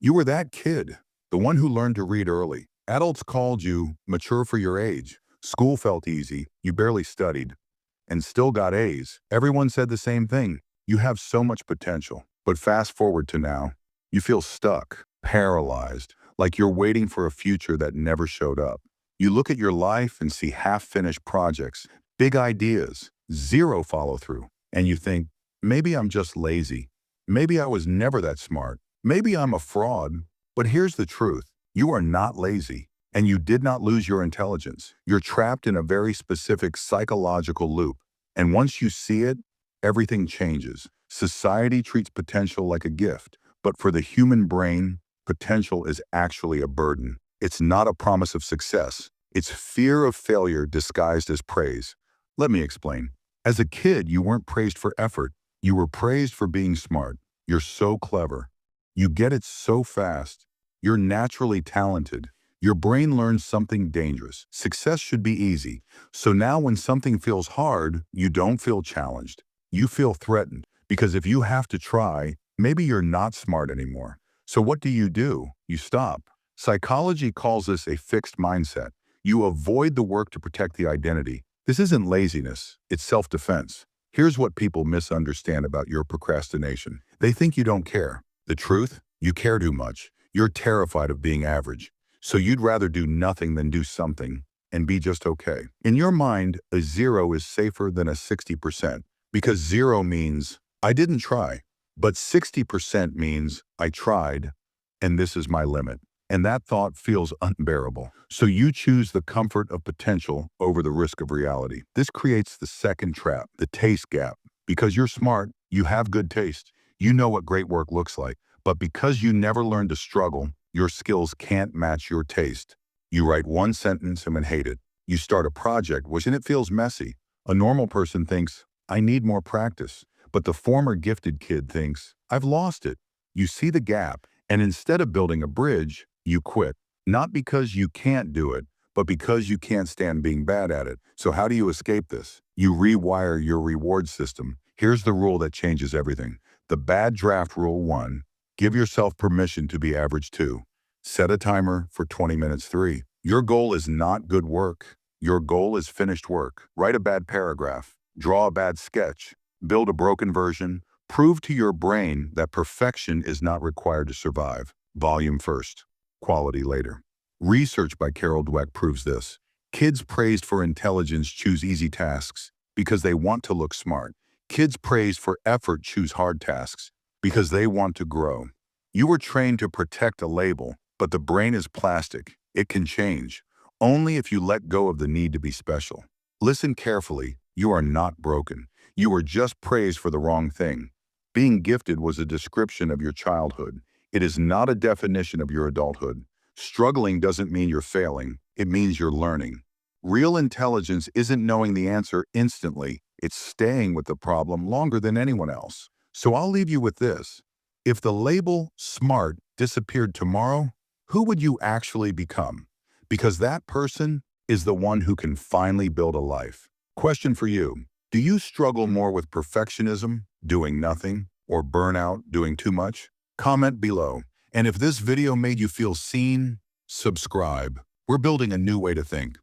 You were that kid, the one who learned to read early. Adults called you mature for your age. School felt easy. You barely studied and still got A's. Everyone said the same thing. You have so much potential. But fast forward to now, you feel stuck, paralyzed, like you're waiting for a future that never showed up. You look at your life and see half-finished projects, big ideas, zero follow-through, and you think, maybe I'm just lazy. Maybe I was never that smart. Maybe I'm a fraud. But here's the truth. You are not lazy, and you did not lose your intelligence. You're trapped in a very specific psychological loop. And once you see it, everything changes. Society treats potential like a gift, but for the human brain, potential is actually a burden. It's not a promise of success. It's fear of failure disguised as praise. Let me explain. As a kid, you weren't praised for effort. You were praised for being smart. You're so clever. You get it so fast. You're naturally talented. Your brain learns something dangerous. Success should be easy. So now when something feels hard, you don't feel challenged. You feel threatened. Because if you have to try, maybe you're not smart anymore. So what do? You stop. Psychology calls this a fixed mindset. You avoid the work to protect the identity. This isn't laziness, it's self-defense. Here's what people misunderstand about your procrastination. They think you don't care. The truth? You care too much. You're terrified of being average. So you'd rather do nothing than do something and be just okay. In your mind, a 0 is safer than a 60%, because 0 means, I didn't try. But 60% means, I tried, and this is my limit. And that thought feels unbearable. So you choose the comfort of potential over the risk of reality. This creates the second trap, the taste gap. Because you're smart, you have good taste. You know what great work looks like. But because you never learned to struggle, your skills can't match your taste. You write one sentence and hate it. You start a project, and it feels messy. A normal person thinks, I need more practice. But the former gifted kid thinks, I've lost it. You see the gap, and instead of building a bridge, you quit. Not because you can't do it, but because you can't stand being bad at it. So how do you escape this? You rewire your reward system. Here's the rule that changes everything. The bad draft rule 1. Give yourself permission to be average 2. Set a timer for 20 minutes 3. Your goal is not good work. Your goal is finished work. Write a bad paragraph. Draw a bad sketch. Build a broken version. Prove to your brain that perfection is not required to survive. Volume first, quality later. Research by Carol Dweck proves this. Kids praised for intelligence choose easy tasks because they want to look smart. Kids praised for effort choose hard tasks because they want to grow. You were trained to protect a label, but the brain is plastic. It can change, only if you let go of the need to be special. Listen carefully. You are not broken. You were just praised for the wrong thing. Being gifted was a description of your childhood. It is not a definition of your adulthood. Struggling doesn't mean you're failing. It means you're learning. Real intelligence isn't knowing the answer instantly. It's staying with the problem longer than anyone else. So I'll leave you with this. If the label smart disappeared tomorrow, who would you actually become? Because that person is the one who can finally build a life. Question for you. Do you struggle more with perfectionism, doing nothing, or burnout, doing too much? Comment below. And if this video made you feel seen, subscribe. We're building a new way to think.